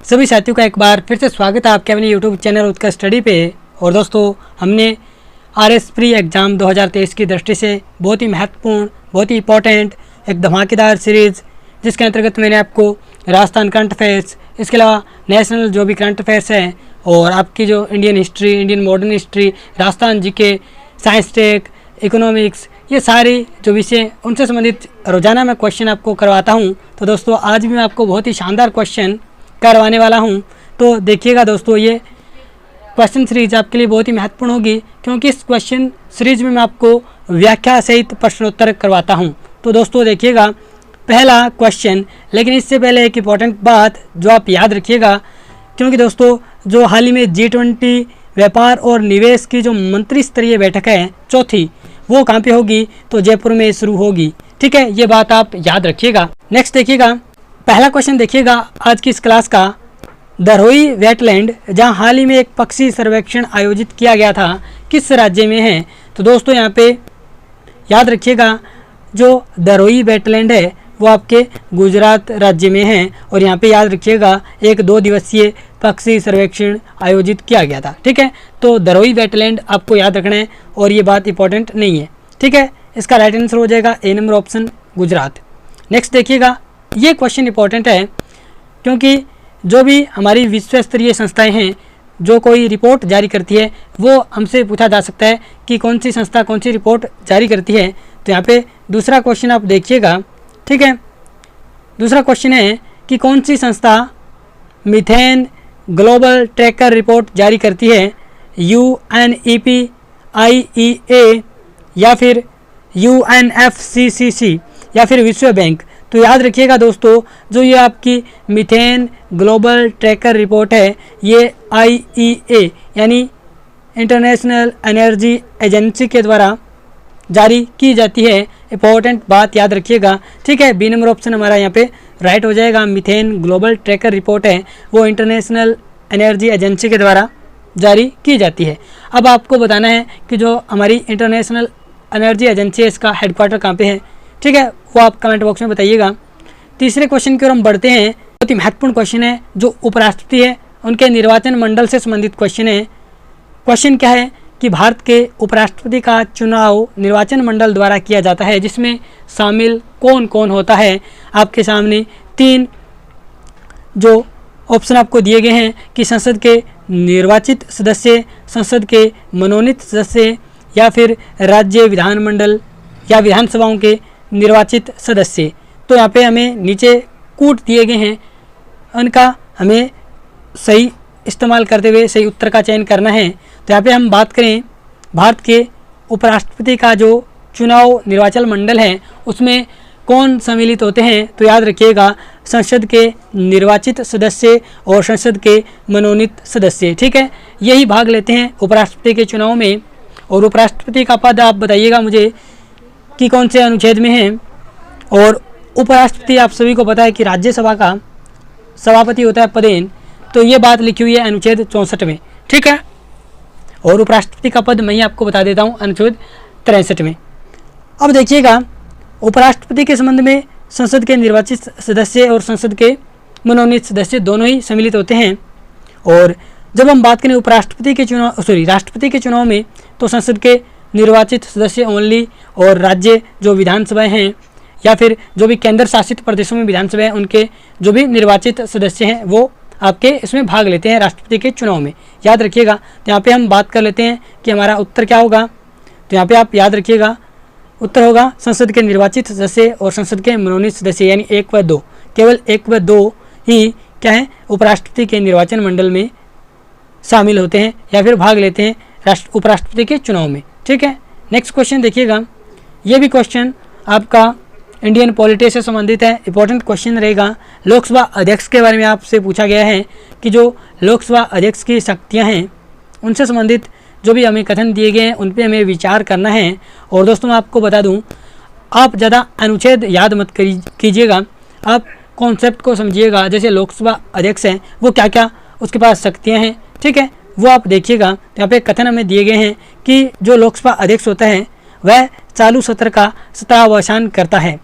सभी साथियों का एक बार फिर से स्वागत है आपके अपने यूट्यूब चैनल उत्कर्ष स्टडी पे। और दोस्तों, हमने आरएस प्री एग्ज़ाम 2023 की दृष्टि से बहुत ही महत्वपूर्ण, बहुत ही इंपॉर्टेंट एक धमाकेदार सीरीज़, जिसके अंतर्गत मैंने आपको राजस्थान करंट अफेयर्स, इसके अलावा नेशनल जो भी करंट अफेयर्स हैं और आपकी जो Indian history, Indian modern history, Rajasthan GK, science tech, economics, ये सारे जो विषय उनसे संबंधित रोज़ाना मैं क्वेश्चन आपको करवाता हूँ। तो दोस्तों, आज भी मैं आपको बहुत ही शानदार क्वेश्चन करवाने वाला हूं। तो देखिएगा दोस्तों, ये क्वेश्चन सीरीज आपके लिए बहुत ही महत्वपूर्ण होगी, क्योंकि इस क्वेश्चन सीरीज में मैं आपको व्याख्या सहित प्रश्नोत्तर करवाता हूं। तो दोस्तों देखिएगा पहला क्वेश्चन। लेकिन इससे पहले एक इम्पॉर्टेंट बात जो आप याद रखिएगा, क्योंकि दोस्तों जो हाल ही में G20 व्यापार और निवेश की जो मंत्री स्तरीय बैठक है चौथी, वो कहाँ पे होगी? तो जयपुर में शुरू होगी। ठीक है, ये बात आप याद रखिएगा। नेक्स्ट देखिएगा, पहला क्वेश्चन देखिएगा आज की इस क्लास का। दरोई वेटलैंड, जहां हाल ही में एक पक्षी सर्वेक्षण आयोजित किया गया था, किस राज्य में है? तो दोस्तों यहाँ पे याद रखिएगा, जो दरोई वेटलैंड है वो आपके गुजरात राज्य में है। और यहाँ पे याद रखिएगा, एक 2 दिवसीय पक्षी सर्वेक्षण आयोजित किया गया था। ठीक है, तो दरोई वेटलैंड आपको याद रखना है और ये बात इंपॉर्टेंट नहीं है। ठीक है, इसका राइट आंसर हो जाएगा ए नंबर ऑप्शन, गुजरात। नेक्स्ट देखिएगा, ये क्वेश्चन इंपॉर्टेंट है, क्योंकि जो भी हमारी विश्व स्तरीय संस्थाएं हैं जो कोई रिपोर्ट जारी करती है, वो हमसे पूछा जा सकता है कि कौन सी संस्था कौन सी रिपोर्ट जारी करती है। तो यहाँ पे दूसरा क्वेश्चन आप देखिएगा। ठीक है, दूसरा क्वेश्चन है कि कौन सी संस्था मीथेन ग्लोबल ट्रैकर रिपोर्ट जारी करती है? UNEP, IEA या फिर UNFCCC या फिर विश्व बैंक? तो याद रखिएगा दोस्तों, जो ये आपकी मीथेन ग्लोबल ट्रैकर रिपोर्ट है, ये IEA यानी इंटरनेशनल एनर्जी एजेंसी के द्वारा जारी की जाती है। इंपॉर्टेंट बात याद रखिएगा। ठीक है, बी नंबर ऑप्शन हमारा यहाँ पे राइट हो जाएगा। मीथेन ग्लोबल ट्रैकर रिपोर्ट है, वो इंटरनेशनल एनर्जी एजेंसी के द्वारा जारी की जाती है। अब आपको बताना है कि जो हमारी इंटरनेशनल एनर्जी एजेंसी है, इसका हेडक्वार्टर कहाँ पे है? ठीक है, वो आप कमेंट बॉक्स में बताइएगा। तीसरे क्वेश्चन की ओर हम बढ़ते हैं। बहुत ही महत्वपूर्ण क्वेश्चन है, जो उपराष्ट्रपति है उनके निर्वाचन मंडल से संबंधित क्वेश्चन है। क्वेश्चन क्या है कि भारत के उपराष्ट्रपति का चुनाव निर्वाचन मंडल द्वारा किया जाता है, जिसमें शामिल कौन कौन होता है? आपके सामने 3 जो ऑप्शन आपको दिए गए हैं कि संसद के निर्वाचित सदस्य, संसद के मनोनीत सदस्य या फिर राज्य विधानमंडल या विधानसभाओं के निर्वाचित सदस्य। तो यहाँ पे हमें नीचे कूट दिए गए हैं, उनका हमें सही इस्तेमाल करते हुए सही उत्तर का चयन करना है। तो यहाँ पे हम बात करें भारत के उपराष्ट्रपति का जो चुनाव निर्वाचन मंडल है, उसमें कौन सम्मिलित होते हैं? तो याद रखिएगा, संसद के निर्वाचित सदस्य और संसद के मनोनीत सदस्य। ठीक है, यही भाग लेते हैं उपराष्ट्रपति के चुनाव में। और उपराष्ट्रपति का पद आप बताइएगा मुझे कि कौन से अनुच्छेद में है। और उपराष्ट्रपति आप सभी को पता है कि राज्यसभा का सभापति होता है पदेन, तो ये बात लिखी हुई है अनुच्छेद 64 में। ठीक है, और उपराष्ट्रपति का पद मैं आपको बता देता हूँ अनुच्छेद 63 में। अब देखिएगा, उपराष्ट्रपति के संबंध में संसद के निर्वाचित सदस्य और संसद के मनोनीत सदस्य दोनों ही सम्मिलित होते हैं। और जब हम बात करें उपराष्ट्रपति के चुनाव राष्ट्रपति के चुनाव में, तो संसद के निर्वाचित सदस्य ओनली और राज्य जो विधानसभाएं हैं या फिर जो भी केंद्र शासित प्रदेशों में विधानसभाएं, उनके जो भी निर्वाचित सदस्य हैं वो आपके इसमें भाग लेते हैं राष्ट्रपति के चुनाव में। याद रखिएगा। तो यहाँ पे हम बात कर लेते हैं कि हमारा उत्तर क्या होगा। तो यहाँ पे आप याद रखिएगा, उत्तर होगा संसद के निर्वाचित सदस्य और संसद के मनोनीत सदस्य, यानी 1 व 2, केवल 1 व 2 ही क्या है उपराष्ट्रपति के निर्वाचन मंडल में शामिल होते हैं या फिर भाग लेते हैं उपराष्ट्रपति के चुनाव में। ठीक है, नेक्स्ट क्वेश्चन देखिएगा। ये भी क्वेश्चन आपका इंडियन पॉलिटी से संबंधित है, इंपॉर्टेंट क्वेश्चन रहेगा। लोकसभा अध्यक्ष के बारे में आपसे पूछा गया है कि जो लोकसभा अध्यक्ष की शक्तियां हैं, उनसे संबंधित जो भी हमें कथन दिए गए हैं उन पे हमें विचार करना है। और दोस्तों मैं आपको बता दूं, आप ज़्यादा अनुच्छेद याद मत कीजिएगा, आप कॉन्सेप्ट को समझिएगा। जैसे लोकसभा अध्यक्ष हैं, वो क्या क्या उसके पास शक्तियाँ हैं, ठीक है, वो आप देखिएगा। यहाँ पे कथन हमें दिए गए हैं कि जो लोकसभा अध्यक्ष होता है वह चालू सत्र का सत्रावसान करता है।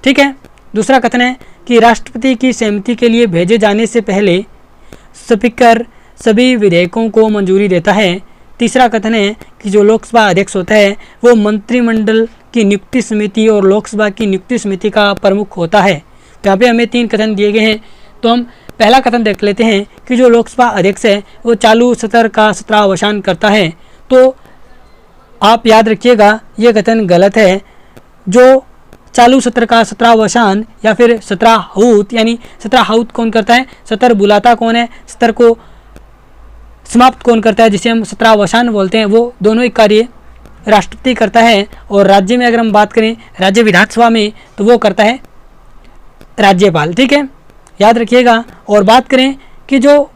ठीक है, दूसरा कथन है कि राष्ट्रपति की सहमति के लिए भेजे जाने से पहले स्पीकर सभी विधेयकों को मंजूरी देता है। तीसरा कथन है कि जो लोकसभा अध्यक्ष होता है वो मंत्रिमंडल की नियुक्ति समिति और लोकसभा की नियुक्ति समिति का प्रमुख होता है। तो यहाँ पे हमें 3 कथन दिए गए हैं। तो हम पहला कथन देख लेते हैं कि जो लोकसभा अध्यक्ष है वो चालू सत्र का सत्रावसान करता है। तो आप याद रखिएगा ये कथन गलत है। जो चालू सत्र का सत्रावसान या फिर सत्राहूत, यानी सत्राहूत कौन करता है, सत्र बुलाता कौन है, सत्र को समाप्त कौन करता है, जिसे हम सत्रावसान बोलते हैं, वो दोनों ही कार्य राष्ट्रपति करता है। और राज्य में अगर हम बात करें राज्य विधानसभा में तो वो करता है राज्यपाल। ठीक है, याद रखिएगा। और बात करें कि जो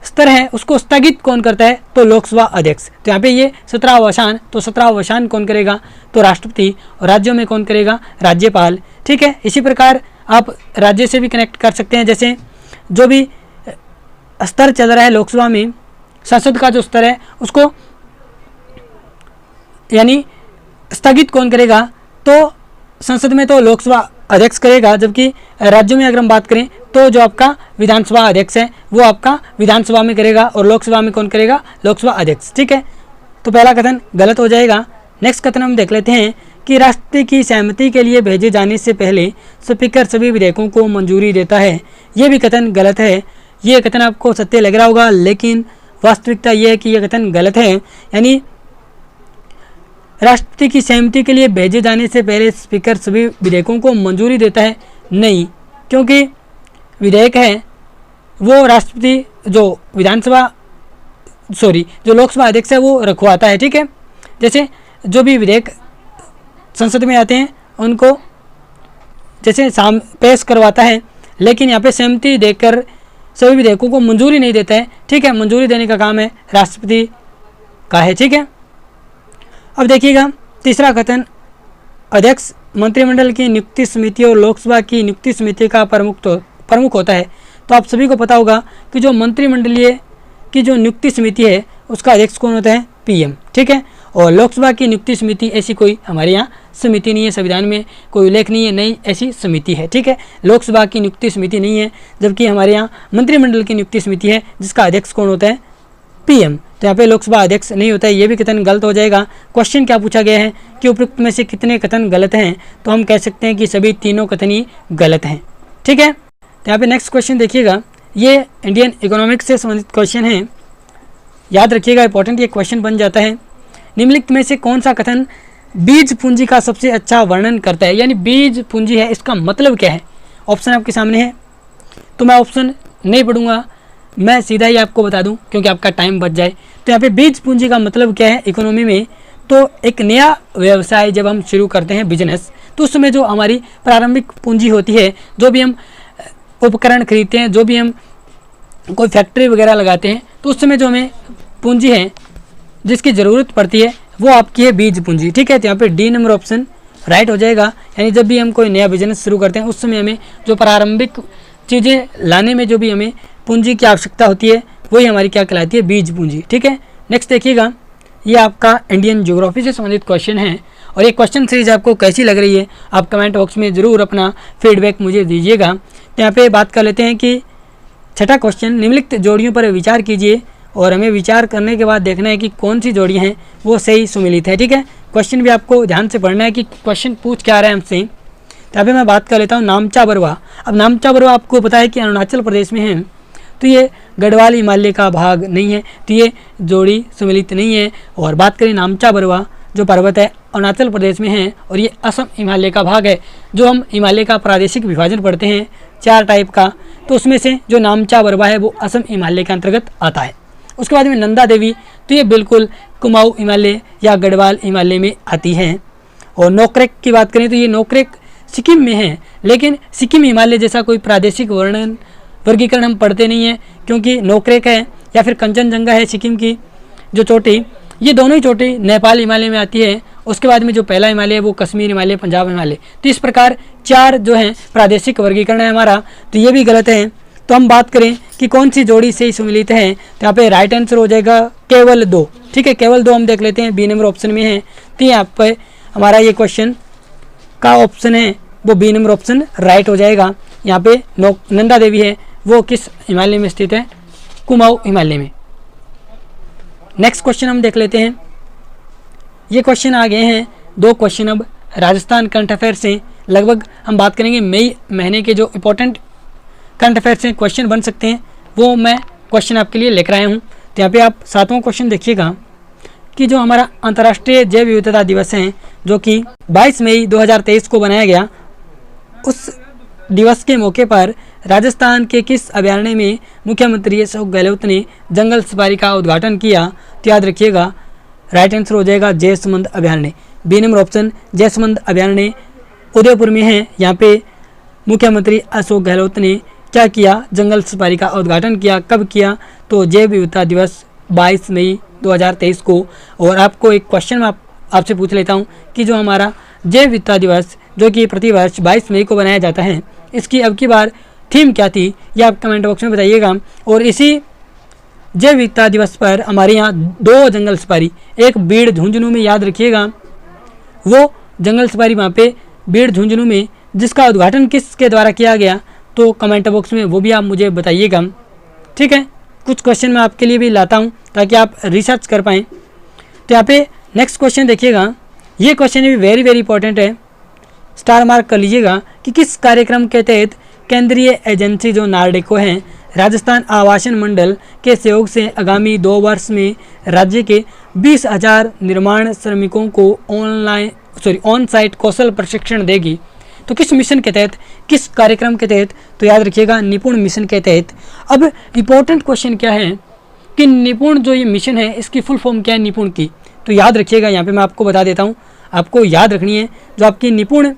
स्तर है उसको स्थगित कौन करता है, तो लोकसभा अध्यक्ष। तो यहाँ पे ये सत्रावसान, तो सत्रावसान कौन करेगा, तो राष्ट्रपति। और राज्यों में कौन करेगा, राज्यपाल। ठीक है, इसी प्रकार आप राज्य से भी कनेक्ट कर सकते हैं। जैसे जो भी स्तर चल रहा है लोकसभा में, संसद का जो स्तर है उसको यानी स्थगित कौन करेगा, तो संसद में तो लोकसभा अध्यक्ष करेगा, जबकि राज्यों में अगर हम बात करें तो जो आपका विधानसभा अध्यक्ष है वो आपका विधानसभा में करेगा और लोकसभा में कौन करेगा, लोकसभा अध्यक्ष। ठीक है, तो पहला कथन गलत हो जाएगा। नेक्स्ट कथन हम देख लेते हैं कि राष्ट्रपति की सहमति के लिए भेजे जाने से पहले स्पीकर सभी विधेयकों को मंजूरी देता है। ये भी कथन गलत है। ये कथन आपको सत्य लग रहा होगा, लेकिन वास्तविकता ये है कि यह कथन गलत है। यानी राष्ट्रपति की सहमति के लिए भेजे जाने से पहले स्पीकर सभी विधेयकों को मंजूरी देता है, नहीं, क्योंकि विधेयक है वो राष्ट्रपति जो जो लोकसभा अध्यक्ष है वो रखवाता है। ठीक है, जैसे जो भी विधेयक संसद में आते हैं उनको जैसे पेश करवाता है, लेकिन यहाँ पे सहमति देकर सभी विधेयकों को मंजूरी नहीं देता है। ठीक है, मंजूरी देने का काम है राष्ट्रपति का है। ठीक है, अब देखिएगा तीसरा कथन, अध्यक्ष मंत्रिमंडल की नियुक्ति समिति और लोकसभा की नियुक्ति समिति का प्रमुख होता है। तो आप सभी को पता होगा कि जो मंत्रिमंडलीय की जो नियुक्ति समिति है उसका अध्यक्ष कौन होता है, पीएम। ठीक है, और लोकसभा की नियुक्ति समिति ऐसी कोई हमारे यहाँ समिति नहीं है, संविधान में कोई उल्लेख नहीं है, नई ऐसी समिति है। ठीक है, लोकसभा की नियुक्ति समिति नहीं है, जबकि हमारे यहाँ मंत्रिमंडल की नियुक्ति समिति है जिसका अध्यक्ष कौन होता है, पीएम। तो यहाँ पे लोकसभा अध्यक्ष नहीं होता है, ये भी कथन गलत हो जाएगा। क्वेश्चन क्या पूछा गया है कि उपयुक्त में से कितने कथन गलत हैं, तो हम कह सकते हैं कि सभी तीनों कथन ही गलत हैं। ठीक है, तो यहाँ पे नेक्स्ट क्वेश्चन देखिएगा, ये इंडियन इकोनॉमिक्स से संबंधित क्वेश्चन है, याद रखिएगा, इंपॉर्टेंट ये क्वेश्चन बन जाता है। निम्नलिखित में से कौन सा कथन बीज पूंजी का सबसे अच्छा वर्णन करता है, यानी बीज पूंजी है इसका मतलब क्या है। ऑप्शन आपके सामने है, तो मैं ऑप्शन नहीं पढ़ूंगा, मैं सीधा ही आपको बता दूं क्योंकि आपका टाइम बच जाए। तो यहाँ पे बीज पूंजी का मतलब क्या है इकोनॉमी में, तो एक नया व्यवसाय जब हम शुरू करते हैं बिजनेस, तो उस समय जो हमारी प्रारंभिक पूंजी होती है, जो भी हम उपकरण खरीदते हैं, जो भी हम कोई फैक्ट्री वगैरह लगाते हैं, तो उस समय जो हमें पूंजी है जिसकी ज़रूरत पड़ती है वो आपकी है बीज पूंजी। ठीक है, तो यहाँ पे डी नंबर ऑप्शन राइट हो जाएगा। यानी जब भी हम कोई नया बिजनेस शुरू करते हैं उस समय हमें जो प्रारंभिक चीज़ें लाने में जो भी हमें पूंजी की आवश्यकता होती है वही हमारी क्या कहलाती है, बीज पूंजी। ठीक है, नेक्स्ट देखिएगा, ये आपका इंडियन ज्योग्राफी से संबंधित क्वेश्चन है और ये क्वेश्चन सीरीज आपको कैसी लग रही है आप कमेंट बॉक्स में ज़रूर अपना फीडबैक मुझे दीजिएगा। तो यहाँ पे बात कर लेते हैं कि छठा क्वेश्चन, निम्नलिखित जोड़ियों पर विचार कीजिए और हमें विचार करने के बाद देखना है कि कौन सी जोड़ियाँ हैं वो सही सुमिलित है। ठीक है, क्वेश्चन भी आपको ध्यान से पढ़ना है कि क्वेश्चन पूछ क्या रहा है हमसे। तो यहाँ पे मैं बात कर लेता हूँ नामचा बरवा। अब नामचा बरवा आपको पता है कि अरुणाचल प्रदेश में है, तो ये गढ़वाल हिमालय का भाग नहीं है, तो ये जोड़ी सुमिलित नहीं है। और बात करें नामचा बरवा जो पर्वत है अरुणाचल प्रदेश में है और ये असम हिमालय का भाग है। जो हम हिमालय का प्रादेशिक विभाजन पढ़ते हैं 4 टाइप का, तो उसमें से जो नामचा बरवा है वो असम हिमालय के अंतर्गत आता है। उसके बाद में नंदा देवी, तो ये बिल्कुल कुमाऊं हिमालय या गढ़वाल हिमालय में आती है। और नोकरेक की बात करें तो ये नोकरेक सिक्किम में है, लेकिन सिक्किम हिमालय जैसा कोई प्रादेशिक वर्गीकरण हम पढ़ते नहीं है, क्योंकि नोकरेक है या फिर कंचनजंगा है सिक्किम की जो चोटी, ये दोनों ही चोटी नेपाल हिमालय में आती है। उसके बाद में जो पहला हिमालय है वो कश्मीर हिमालय, पंजाब हिमालय। तो इस प्रकार 4 जो हैं प्रादेशिक वर्गीकरण है हमारा, तो ये भी गलत है। तो हम बात करें कि कौन सी जोड़ी से सुमिलित है, तो यहाँ पे राइट आंसर हो जाएगा केवल 2। ठीक है, केवल 2 हम देख लेते हैं, बी नंबर ऑप्शन में है। तो यहाँ पे हमारा ये क्वेश्चन का ऑप्शन है वो बी नंबर ऑप्शन राइट हो जाएगा। यहाँ पे नंदा देवी है वो किस हिमालय में स्थित है, कुमाऊं हिमालय में। नेक्स्ट क्वेश्चन हम देख लेते हैं। ये क्वेश्चन आ गए हैं 2 क्वेश्चन अब राजस्थान करंट अफेयर से। लगभग हम बात करेंगे मई महीने के जो इंपॉर्टेंट करंट अफेयर से क्वेश्चन बन सकते हैं, वो मैं क्वेश्चन आपके लिए लेकर आया हूँ। तो यहाँ पे आप 7वां क्वेश्चन देखिएगा कि जो हमारा अंतर्राष्ट्रीय जैव विविधता दिवस है, जो कि 22 मई 2023 को बनाया गया, उस दिवस के मौके पर राजस्थान के किस अभयारण्य में मुख्यमंत्री अशोक गहलोत ने जंगल सफारी का उद्घाटन किया? तो याद रखिएगा राइट आंसर हो जाएगा जैसमंद अभयारण्य। बी नंबर ऑप्शन जैसमंद अभयारण्य उदयपुर में है। यहाँ पे मुख्यमंत्री अशोक गहलोत ने क्या किया? जंगल सफारी का उद्घाटन किया। कब किया? तो जैव विविधता दिवस 22 मई 2023 को। और आपको एक क्वेश्चन मैं आपसे पूछ लेता हूँ कि जो हमारा जैव विविधता दिवस जो कि प्रतिवर्ष 22 मई को बनाया जाता है, इसकी अब की बार थीम क्या थी, ये आप कमेंट बॉक्स में बताइएगा। और इसी जैव विविधता दिवस पर हमारे यहाँ 2 जंगल सफारी, एक बीड़ झुंझुनू में, याद रखिएगा वो जंगल सफारी वहाँ पे बीड़ झुंझुनू में, जिसका उद्घाटन किसके द्वारा किया गया, तो कमेंट बॉक्स में वो भी आप मुझे बताइएगा। ठीक है, कुछ क्वेश्चन मैं आपके लिए भी लाता हूँ ताकि आप रिसर्च कर पाएँ। तो यहाँ पे नेक्स्ट क्वेश्चन देखिएगा, ये क्वेश्चन भी वेरी वेरी इंपॉर्टेंट है, स्टार मार्क कर लीजिएगा कि किस कार्यक्रम के तहत केंद्रीय एजेंसी जो नार्डेको है, राजस्थान आवासन मंडल के सहयोग से आगामी 2 वर्ष में राज्य के 20,000 निर्माण श्रमिकों को ऑन साइट कौशल प्रशिक्षण देगी। तो किस मिशन के तहत, किस कार्यक्रम के तहत? तो याद रखिएगा निपुण मिशन के तहत। अब इम्पोर्टेंट क्वेश्चन क्या है कि निपुण जो ये मिशन है, इसकी फुल फॉर्म क्या है निपुण की? तो याद रखिएगा, यहाँ पे मैं आपको बता देता हूँ, आपको याद रखनी है जो आपकी निपुण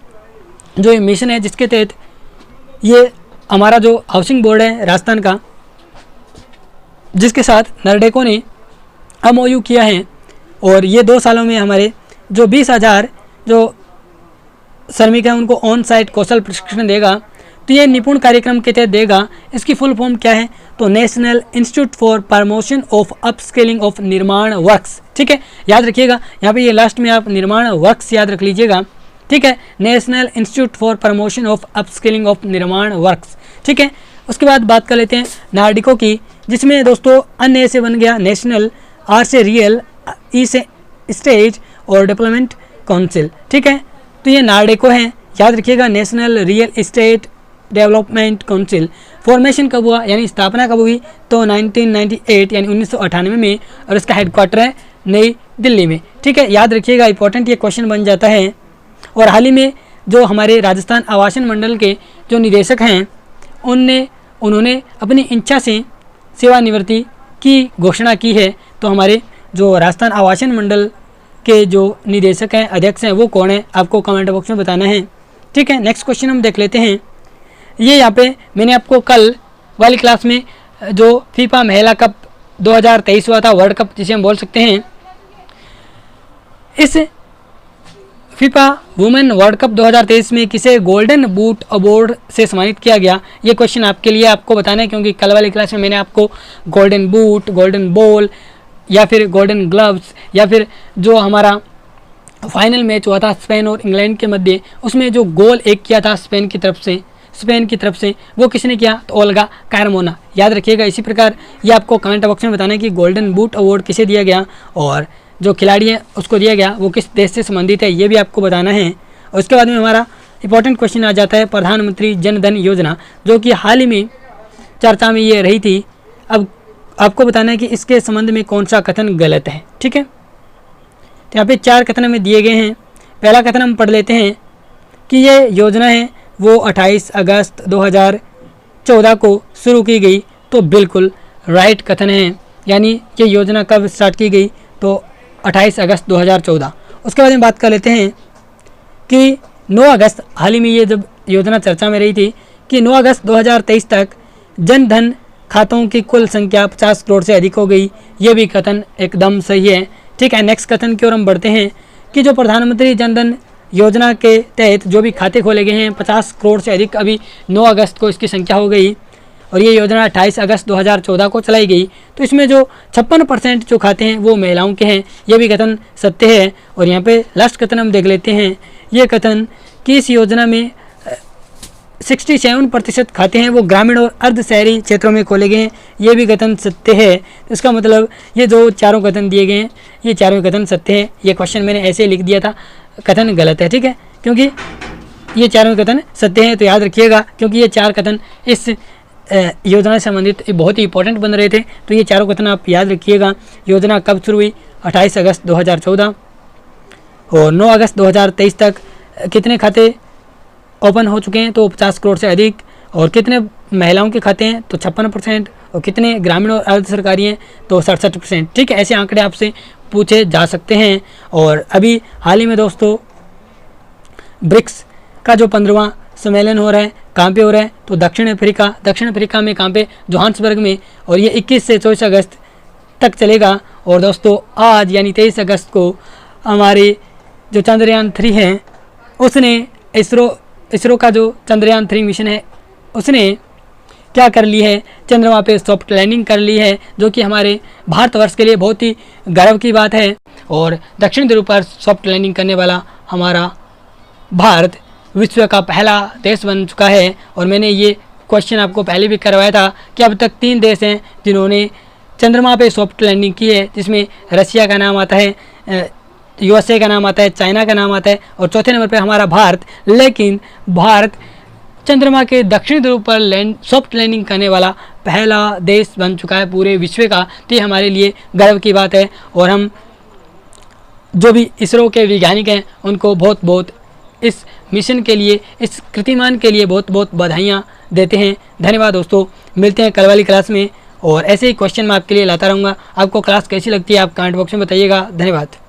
जो ये मिशन है, जिसके तहत ये हमारा जो हाउसिंग बोर्ड है राजस्थान का, जिसके साथ नार्डेको ने MOU किया है, और ये 2 सालों में हमारे जो 20,000 जो श्रमिक हैं उनको ऑन साइट कौशल प्रशिक्षण देगा। तो ये निपुण कार्यक्रम के तहत देगा। इसकी फुल फॉर्म क्या है? तो national institute for promotion of upskilling of निर्माण वर्क्स। ठीक है, याद रखिएगा, यहाँ पे ये लास्ट में आप निर्माण वर्क्स याद रख लीजिएगा। ठीक है, national institute for promotion of upskilling of निर्माण वर्क्स। ठीक है, उसके बाद बात कर लेते हैं नार्डिको की, जिसमें दोस्तों अन्य से बन गया नेशनल, आर से रियल, ई से स्टेज और डेवलपमेंट काउंसिल। ठीक है, तो ये नार्डेको है, याद रखिएगा national real estate development council. Formation कब हुआ, यानी स्थापना कब हुई? तो 1998 यानी 1998 में, और इसका हेडक्वार्टर है नई दिल्ली में। ठीक है, याद रखिएगा, इंपॉर्टेंट ये क्वेश्चन बन जाता है। और हाल ही में जो हमारे राजस्थान आवासन मंडल के जो निदेशक हैं, उन्होंने अपनी इच्छा से सेवानिवृत्ति की घोषणा की है। तो हमारे जो राजस्थान आवासन मंडल के जो निदेशक हैं, अध्यक्ष हैं, वो कौन है, आपको कमेंट बॉक्स में बताना है। ठीक है, नेक्स्ट क्वेश्चन हम देख लेते हैं। ये यहाँ पे मैंने आपको कल वाली क्लास में जो फीफा महिला कप 2023 हुआ था, वर्ल्ड कप जिसे हम बोल सकते हैं, इस फीफा वुमेन वर्ल्ड कप 2023 में किसे गोल्डन बूट अवार्ड से सम्मानित किया गया? ये क्वेश्चन आपके लिए आपको बताना है, क्योंकि कल वाली क्लास में मैंने आपको गोल्डन बूट, गोल्डन बॉल या फिर गोल्डन ग्लव्स, या फिर जो हमारा फाइनल मैच हुआ था स्पेन और इंग्लैंड के मध्य, उसमें जो गोल एक किया था स्पेन की तरफ से वो किसने किया? तो ओल्गा कारमोना। याद रखिएगा। इसी प्रकार ये आपको कमेंट बॉक्स में बताना है कि गोल्डन बूट अवार्ड किसे दिया गया और जो खिलाड़ी है उसको दिया गया वो किस देश से संबंधित है, ये भी आपको बताना है। और उसके बाद में हमारा इंपॉर्टेंट क्वेश्चन आ जाता है प्रधानमंत्री जन धन योजना, जो कि हाल ही में चर्चा में ये रही थी। अब आपको बताना है कि इसके संबंध में कौन सा कथन गलत है। ठीक है, तो यहाँ पे 4 कथन हमें दिए गए हैं। पहला कथन हम पढ़ लेते हैं कि ये योजना है वो 28 अगस्त 2014 को शुरू की गई। तो बिल्कुल राइट कथन है, यानी ये योजना कब स्टार्ट की गई? तो 28 अगस्त 2014। उसके बाद में बात कर लेते हैं कि 9 अगस्त, हाल ही में ये जब योजना चर्चा में रही थी कि 9 अगस्त 2023 तक जन धन खातों की कुल संख्या 50 करोड़ से अधिक हो गई। ये भी कथन एकदम सही है। ठीक है, नेक्स्ट कथन की ओर हम बढ़ते हैं कि जो प्रधानमंत्री जन धन योजना के तहत जो भी खाते खोले गए हैं 50 करोड़ से अधिक अभी 9 अगस्त को इसकी संख्या हो गई, और ये योजना 28 अगस्त 2014 को चलाई गई। तो इसमें जो 56% जो खाते हैं वो महिलाओं के हैं, ये भी कथन सत्य है। और यहाँ पे लास्ट कथन हम देख लेते हैं, ये कथन कि इस योजना में 67% खाते हैं वो ग्रामीण और अर्ध शहरी क्षेत्रों में खोले गए हैं। ये भी कथन सत्य है। इसका मतलब ये जो चारों कथन दिए गए हैं ये चारों कथन सत्य हैं। ये क्वेश्चन मैंने ऐसे ही लिख दिया था, कथन गलत है, ठीक है, क्योंकि ये चारों कथन सत्य हैं। तो याद रखिएगा, क्योंकि ये चार कथन इस योजना से संबंधित बहुत ही इंपॉर्टेंट बन रहे थे। तो ये चारों कथन आप याद रखिएगा। योजना कब शुरू हुई? 28 अगस्त 2014 और 9 अगस्त 2023 तक कितने खाते ओपन हो चुके हैं? तो 50 करोड़ से अधिक। और कितने महिलाओं के खाते हैं? तो 56%। और कितने ग्रामीण और अर्ध सरकारी हैं? तो 67%। ठीक है, ऐसे आंकड़े आपसे पूछे जा सकते हैं। और अभी हाल ही में दोस्तों ब्रिक्स का जो 15वां सम्मेलन हो रहा है, कहाँ पे हो रहा है? तो दक्षिण अफ्रीका में, कहाँ पे? जोहान्सबर्ग में। और ये 21 से 24 अगस्त तक चलेगा। और दोस्तों आज यानी 23 अगस्त को हमारे जो चंद्रयान 3 है उसने इसरो का जो चंद्रयान 3 मिशन है उसने क्या कर ली है? चंद्रमा पे सॉफ्ट लैंडिंग कर ली है, जो कि हमारे भारतवर्ष के लिए बहुत ही गर्व की बात है। और दक्षिण ध्रुव पर सॉफ्ट लैंडिंग करने वाला हमारा भारत विश्व का पहला देश बन चुका है। और मैंने ये क्वेश्चन आपको पहले भी करवाया था कि अब तक 3 देश हैं जिन्होंने चंद्रमा पे सॉफ्ट लैंडिंग की है, जिसमें रशिया का नाम आता है, USA का नाम आता है, चाइना का नाम आता है और चौथे नंबर पे हमारा भारत। लेकिन भारत चंद्रमा के दक्षिण ध्रुव पर सॉफ्ट लैंडिंग करने वाला पहला देश बन चुका है पूरे विश्व का। तो ये हमारे लिए गर्व की बात है। और हम जो भी इसरो के वैज्ञानिक हैं उनको बहुत बहुत इस मिशन के लिए, इस कीर्तिमान के लिए बहुत बहुत बधाइयाँ देते हैं। धन्यवाद दोस्तों, मिलते हैं कल वाली क्लास में और ऐसे ही क्वेश्चन मैं आपके लिए लाता रहूँगा। आपको क्लास कैसी लगती है आप कमेंट बॉक्स में बताइएगा। धन्यवाद।